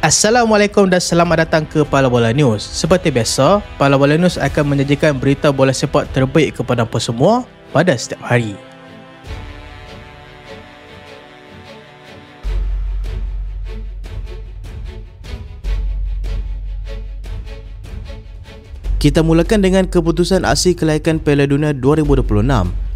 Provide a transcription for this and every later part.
Assalamualaikum dan selamat datang ke Pala Bola News. Seperti biasa, Pala Bola News akan menyajikan berita bola sepak terbaik kepada anda semua pada setiap hari. Kita mulakan dengan keputusan aksi kelayakan Piala Dunia 2026.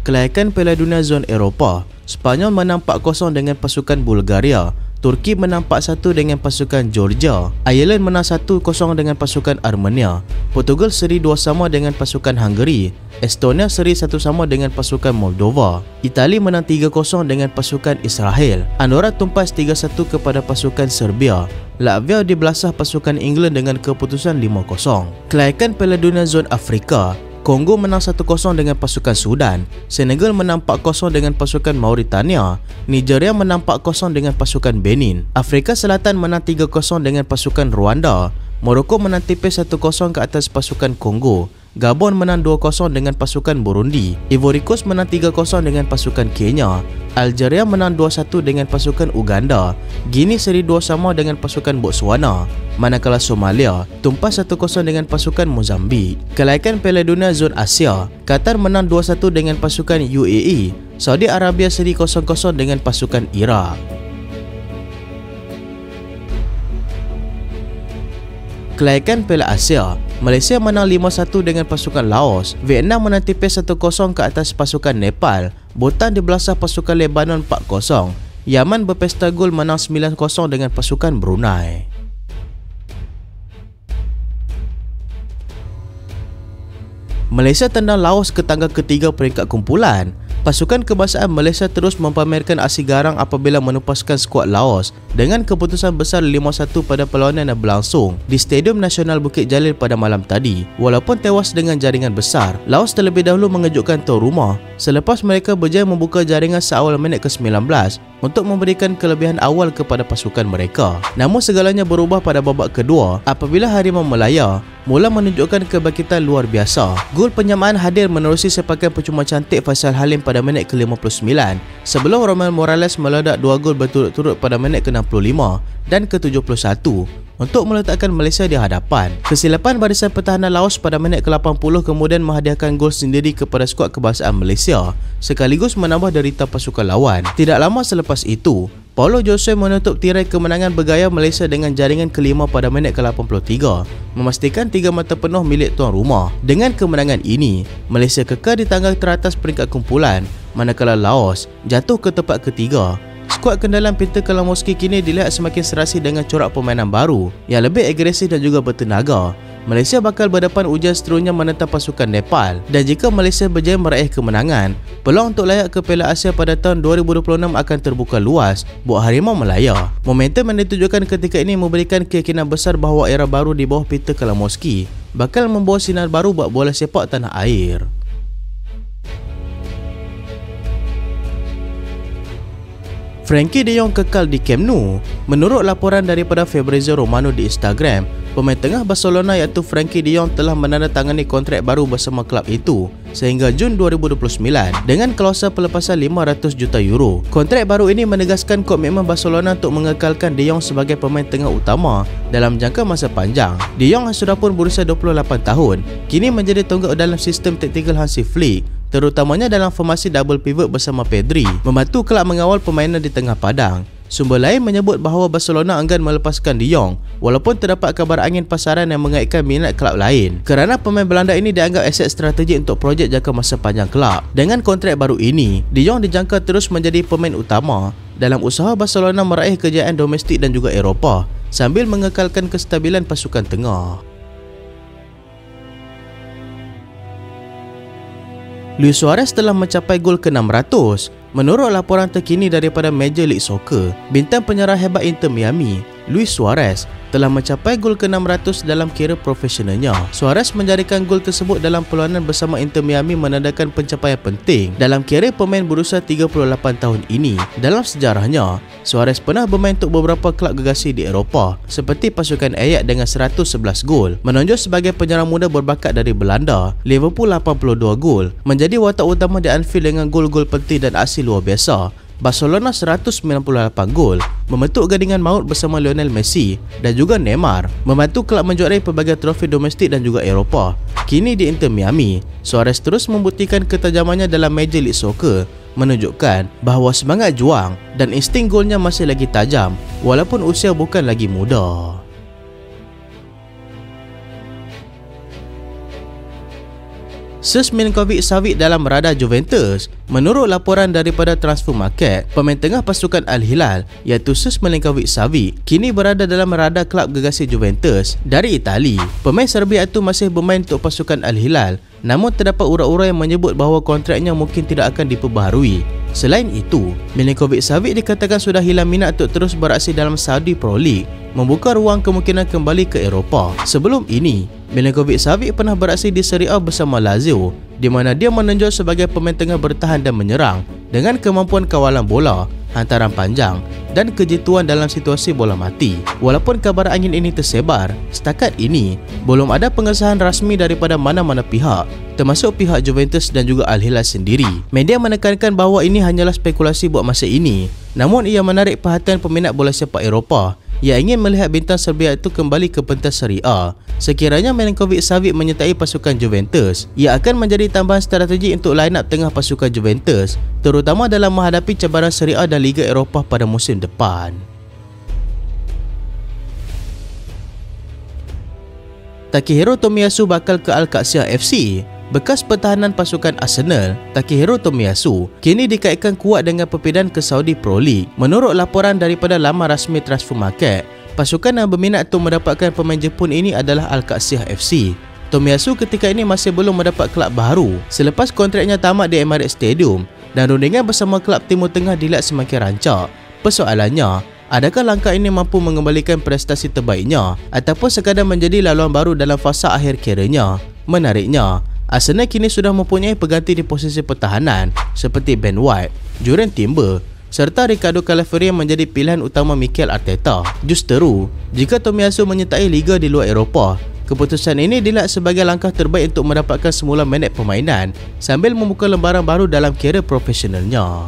Kelayakan Piala Dunia Zon Eropah, Sepanyol menang 4-0 dengan pasukan Bulgaria. Turki menang 4-1 dengan pasukan Georgia. Ireland menang 1-0 dengan pasukan Armenia. Portugal seri 2-2 dengan pasukan Hungary. Estonia seri 1-1 dengan pasukan Moldova. Itali menang 3-0 dengan pasukan Israel. Andorra tumpas 3-1 kepada pasukan Serbia. Latvia dibelasah pasukan England dengan keputusan 5-0. Kelayakan Piala Dunia Zon Afrika, Kongo menang 1-0 dengan pasukan Sudan. Senegal menang 4-0 dengan pasukan Mauritania. Nigeria menang 4-0 dengan pasukan Benin. Afrika Selatan menang 3-0 dengan pasukan Rwanda. Morocco menang tipis 1-0 ke atas pasukan Kongo. Gabon menang 2-0 dengan pasukan Burundi. Ivory Coast menang 3-0 dengan pasukan Kenya. Algeria menang 2-1 dengan pasukan Uganda. Guinea seri 2-2 dengan pasukan Botswana. Manakala Somalia tumpas 1-0 dengan pasukan Mozambik. Kelayakan Piala Dunia Zon Asia, Qatar menang 2-1 dengan pasukan UAE. Saudi Arabia seri 0-0 dengan pasukan Iraq. Kelayakan Piala Asia, Malaysia menang 5-1 dengan pasukan Laos. Vietnam menang tipis 1-0 ke atas pasukan Nepal. Bhutan dibelasah pasukan Lebanon 4-0. Yaman berpesta gol menang 9-0 dengan pasukan Brunei. Malaysia tendang Laos ke tangga ketiga peringkat kumpulan. Pasukan kebangsaan Malaysia terus mempamerkan aksi garang apabila menupaskan skuad Laos dengan keputusan besar 5-1 pada perlawanan yang berlangsung di Stadium Nasional Bukit Jalil pada malam tadi. Walaupun tewas dengan jaringan besar, Laos terlebih dahulu mengejutkan tuan rumah selepas mereka berjaya membuka jaringan seawal minit ke-19 untuk memberikan kelebihan awal kepada pasukan mereka. Namun segalanya berubah pada babak kedua apabila Harimau Melaya mula menunjukkan kebangkitan luar biasa. Gol penyamaan hadir menerusi sepakan percuma cantik Faisal Halim pada minit ke-59 sebelum Romel Morales meledak 2 gol berturut-turut pada minit ke-65 dan ke-71 untuk meletakkan Malaysia di hadapan. Kesilapan barisan pertahanan Laos pada minit ke-80 kemudian menghadiahkan gol sendiri kepada skuad kebangsaan Malaysia sekaligus menambah derita pasukan lawan. Tidak lama selepas itu, Paulo Josue menutup tirai kemenangan bergaya Malaysia dengan jaringan kelima pada minit ke-83, memastikan 3 mata penuh milik tuan rumah. Dengan kemenangan ini, Malaysia kekal di tangga teratas peringkat kumpulan, manakala Laos jatuh ke tempat ketiga. Skuad kendalan Peter Kalamoski kini dilihat semakin serasi dengan corak permainan baru yang lebih agresif dan juga bertenaga. Malaysia bakal berdepan ujian seterusnya menentang pasukan Nepal, dan jika Malaysia berjaya meraih kemenangan, peluang untuk layak ke Piala Asia pada tahun 2026 akan terbuka luas buat Harimau Melaya. Momentum yang ditunjukkan ketika ini memberikan keyakinan besar bahawa era baru di bawah Peter Kalamoski bakal membawa sinar baru buat bola sepak tanah air. Frankie de Jong kekal di Camp Nou. Menurut laporan daripada Fabrizio Romano di Instagram, pemain tengah Barcelona iaitu Frankie de Jong telah menandatangani kontrak baru bersama klub itu sehingga Jun 2029 dengan klausul pelepasan 500 juta euro. Kontrak baru ini menegaskan komitmen Barcelona untuk mengekalkan de Jong sebagai pemain tengah utama dalam jangka masa panjang. De Jong yang sudah pun berusia 28 tahun, kini menjadi tonggak dalam sistem taktikal Hansi Flick, terutamanya dalam formasi double pivot bersama Pedri, membantu kelab mengawal permainan di tengah padang. Sumber lain menyebut bahawa Barcelona enggan melepaskan de Jong walaupun terdapat kabar angin pasaran yang mengaitkan minat kelab lain, kerana pemain Belanda ini dianggap aset strategik untuk projek jangka masa panjang kelab. Dengan kontrak baru ini, de Jong dijangka terus menjadi pemain utama dalam usaha Barcelona meraih kejayaan domestik dan juga Eropah sambil mengekalkan kestabilan pasukan tengah. Luis Suarez telah mencapai gol ke-600. Menurut laporan terkini daripada Major League Soccer, bintang penyerang hebat Inter Miami, Luis Suarez, telah mencapai gol ke-600 dalam karier profesionalnya. Suarez menjadikan gol tersebut dalam perlawanan bersama Inter Miami menandakan pencapaian penting dalam karier pemain berusia 38 tahun ini. Dalam sejarahnya, Suarez pernah bermain untuk beberapa kelab gergasi di Eropah seperti pasukan Ajax dengan 111 gol, menonjol sebagai penyerang muda berbakat dari Belanda, Liverpool 82 gol, menjadi watak utama di Anfield dengan gol-gol penting dan aksi luar biasa, Barcelona 198 gol, membentuk gadingan maut bersama Lionel Messi dan juga Neymar, membantu kelab menjuarai pelbagai trofi domestik dan juga Eropah. Kini di Inter Miami, Suarez terus membuktikan ketajamannya dalam Major League Soccer, menunjukkan bahawa semangat juang dan insting golnya masih lagi tajam walaupun usia bukan lagi muda. Serge Milinkovic-Savic dalam radar Juventus. Menurut laporan daripada Transfer Market, pemain tengah pasukan Al-Hilal iaitu Serge Milinkovic-Savic kini berada dalam radar kelab gegasi Juventus dari Itali. Pemain Serbia itu masih bermain untuk pasukan Al-Hilal, namun terdapat urat-urat yang menyebut bahawa kontraknya mungkin tidak akan diperbaharui. Selain itu, Milinkovic-Savic dikatakan sudah hilang minat untuk terus beraksi dalam Saudi Pro League, membuka ruang kemungkinan kembali ke Eropah. Sebelum ini, Milinkovic-Savic pernah beraksi di Serie A bersama Lazio, di mana dia menonjol sebagai pemain tengah bertahan dan menyerang dengan kemampuan kawalan bola, hantaran panjang dan kejituan dalam situasi bola mati. Walaupun kabar angin ini tersebar, setakat ini belum ada pengesahan rasmi daripada mana-mana pihak, termasuk pihak Juventus dan juga Al-Hilal sendiri. Media menekankan bahawa ini hanyalah spekulasi buat masa ini, namun ia menarik perhatian peminat bola sepak Eropah yang ingin melihat bintang Serbia itu kembali ke pentas Serie A. Sekiranya Milinkovic-Savic menyertai pasukan Juventus, ia akan menjadi tambahan strategi untuk line up tengah pasukan Juventus, terutama dalam menghadapi cabaran Serie A dan Liga Eropah pada musim depan. Takehiro Tomiyasu bakal ke Al-Qadsiah FC. Bekas pertahanan pasukan Arsenal, Takehiro Tomiyasu, kini dikaitkan kuat dengan perpindahan ke Saudi Pro League. Menurut laporan daripada laman rasmi Transfer Market, pasukan yang berminat untuk mendapatkan pemain Jepun ini adalah Al-Qadsiah FC. Tomiyasu ketika ini masih belum mendapat kelab baru selepas kontraknya tamat di Emirates Stadium dan rundingan bersama kelab Timur Tengah dilihat semakin rancak. Persoalannya, adakah langkah ini mampu mengembalikan prestasi terbaiknya ataupun sekadar menjadi laluan baru dalam fasa akhir kerjanya? Menariknya, Arsenal kini sudah mempunyai pengganti di posisi pertahanan seperti Ben White, Jurrien Timber serta Ricardo Calafiori yang menjadi pilihan utama Mikel Arteta. Justeru, jika Tomiyasu menyertai liga di luar Eropah, keputusan ini dilihat sebagai langkah terbaik untuk mendapatkan semula minit permainan sambil membuka lembaran baru dalam karier profesionalnya.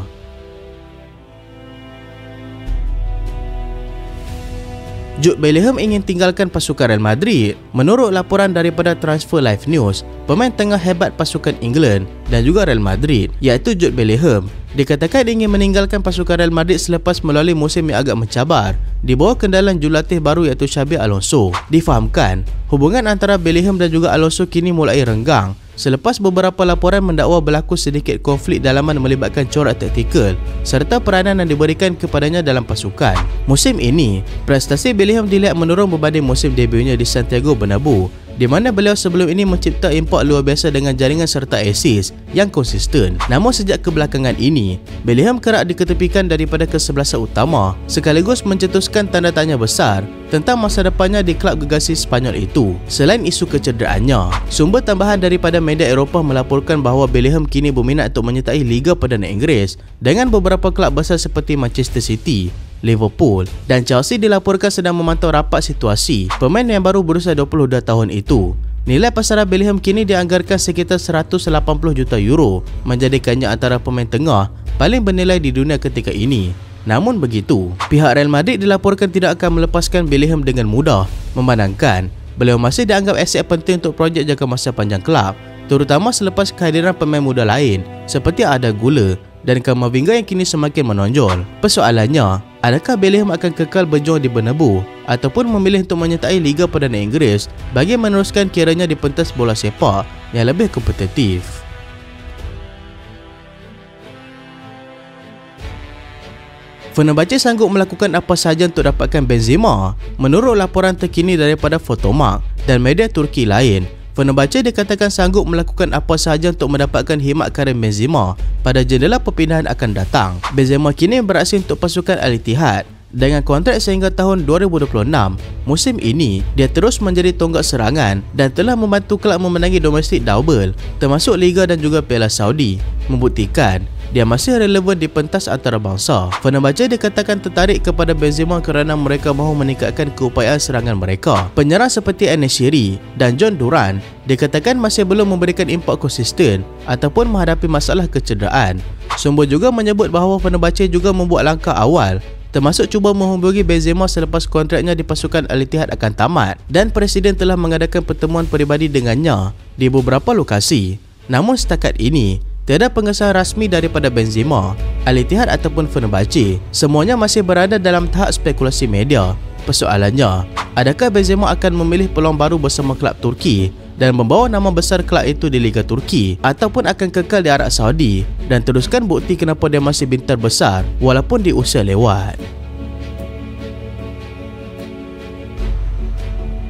Jude Bellingham ingin tinggalkan pasukan Real Madrid. Menurut laporan daripada Transfer Live News, pemain tengah hebat pasukan England dan juga Real Madrid iaitu Jude Bellingham dikatakan ingin meninggalkan pasukan Real Madrid selepas melalui musim yang agak mencabar di bawah kendalan jurulatih baru iaitu Xabi Alonso. Difahamkan, hubungan antara Bellingham dan juga Alonso kini mulai renggang selepas beberapa laporan mendakwa berlaku sedikit konflik dalaman melibatkan corak taktikal serta peranan yang diberikan kepadanya dalam pasukan. Musim ini, prestasi Bellingham dilihat menurun berbanding musim debutnya di Santiago Bernabeu, di mana beliau sebelum ini mencipta impak luar biasa dengan jaringan serta assist yang konsisten. Namun sejak kebelakangan ini, Bellingham kerap diketepikan daripada kesebelasan utama sekaligus mencetuskan tanda tanya besar tentang masa depannya di kelab gegasi Spanyol itu. Selain isu kecederaannya, sumber tambahan daripada media Eropah melaporkan bahawa Bellingham kini berminat untuk menyertai Liga Perdana Inggeris dengan beberapa kelab besar seperti Manchester City, Liverpool dan Chelsea dilaporkan sedang memantau rapat situasi pemain yang baru berusia 22 tahun itu. Nilai pasaran Bellingham kini dianggarkan sekitar 180 juta euro, menjadikannya antara pemain tengah paling bernilai di dunia ketika ini. Namun begitu, pihak Real Madrid dilaporkan tidak akan melepaskan Bellingham dengan mudah, memandangkan beliau masih dianggap aset penting untuk projek jangka masa panjang kelab, terutama selepas kehadiran pemain muda lain seperti Arda Güler dan Camavinga yang kini semakin menonjol. Persoalannya, adakah Bellingham akan kekal berjuang di Bernabeu ataupun memilih untuk menyertai Liga Perdana Inggeris bagi meneruskan kiranya di pentas bola sepak yang lebih kompetitif? Fenerbahce sanggup melakukan apa sahaja untuk dapatkan Benzema. Menurut laporan terkini daripada Fotomark dan media Turki lain, Fenerbahce dikatakan sanggup melakukan apa sahaja untuk mendapatkan khidmat Karim Benzema pada jendela perpindahan akan datang. Benzema kini beraksi untuk pasukan Al-Ittihad dengan kontrak sehingga tahun 2026. Musim ini, dia terus menjadi tonggak serangan dan telah membantu kelab memenangi domestik double termasuk Liga dan juga Piala Saudi, membuktikan dia masih relevan di pentas antarabangsa. Fenerbahce dikatakan tertarik kepada Benzema kerana mereka mahu meningkatkan keupayaan serangan mereka. Penyerang seperti En-Nesyri dan John Duran dikatakan masih belum memberikan impak konsisten ataupun menghadapi masalah kecederaan. Sumber juga menyebut bahawa Fenerbahce juga membuat langkah awal termasuk cuba menghubungi Benzema selepas kontraknya di pasukan Al-Ittihad akan tamat, dan Presiden telah mengadakan pertemuan peribadi dengannya di beberapa lokasi. Namun setakat ini, tiada pengesahan rasmi daripada Benzema, Al-Ittihad ataupun Fenerbahce. Semuanya masih berada dalam tahap spekulasi media. Persoalannya, adakah Benzema akan memilih peluang baru bersama kelab Turki dan membawa nama besar kelab itu di Liga Turki, ataupun akan kekal di Arab Saudi dan teruskan bukti kenapa dia masih bintang besar walaupun di usia lewat.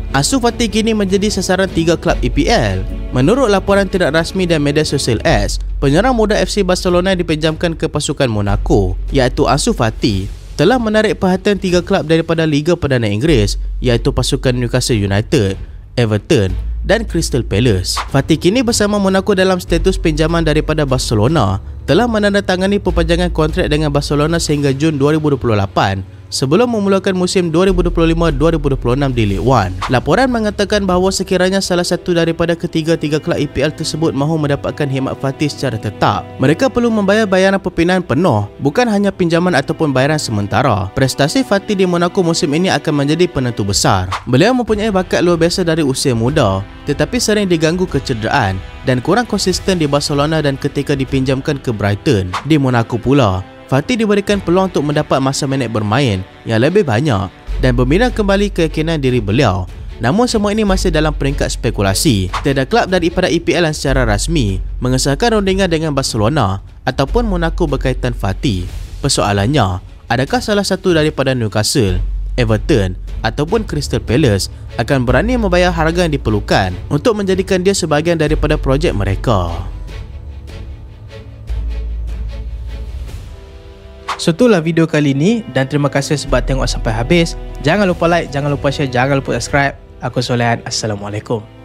Ansu Fati kini menjadi sasaran 3 kelab EPL. Menurut laporan tidak rasmi dan media sosial X, penyerang muda FC Barcelona dipinjamkan ke pasukan Monaco, iaitu Ansu Fati telah menarik perhatian 3 kelab daripada Liga Perdana Inggeris, iaitu pasukan Newcastle United, Everton dan Crystal Palace. Fati kini bersama Monaco dalam status pinjaman daripada Barcelona, telah menandatangani perpanjangan kontrak dengan Barcelona sehingga Jun 2028 sebelum memulakan musim 2025-2026 di Ligue 1. Laporan mengatakan bahawa sekiranya salah satu daripada ketiga-tiga kelab EPL tersebut mahu mendapatkan khidmat Fati secara tetap, mereka perlu membayar bayaran perpindahan penuh, bukan hanya pinjaman ataupun bayaran sementara. Prestasi Fati di Monaco musim ini akan menjadi penentu besar. Beliau mempunyai bakat luar biasa dari usia muda, tetapi sering diganggu kecederaan dan kurang konsisten di Barcelona dan ketika dipinjamkan ke Brighton. Di Monaco pula, Fati diberikan peluang untuk mendapat masa minit bermain yang lebih banyak dan membina kembali keyakinan diri beliau. Namun semua ini masih dalam peringkat spekulasi. Tiada kelab daripada EPL yang secara rasmi mengesahkan rundingan dengan Barcelona ataupun Monaco berkaitan Fati. Persoalannya, adakah salah satu daripada Newcastle, Everton ataupun Crystal Palace akan berani membayar harga yang diperlukan untuk menjadikan dia sebahagian daripada projek mereka? So itulah video kali ini dan terima kasih sebab tengok sampai habis. Jangan lupa like, jangan lupa share, jangan lupa subscribe. Aku Solehan. Assalamualaikum.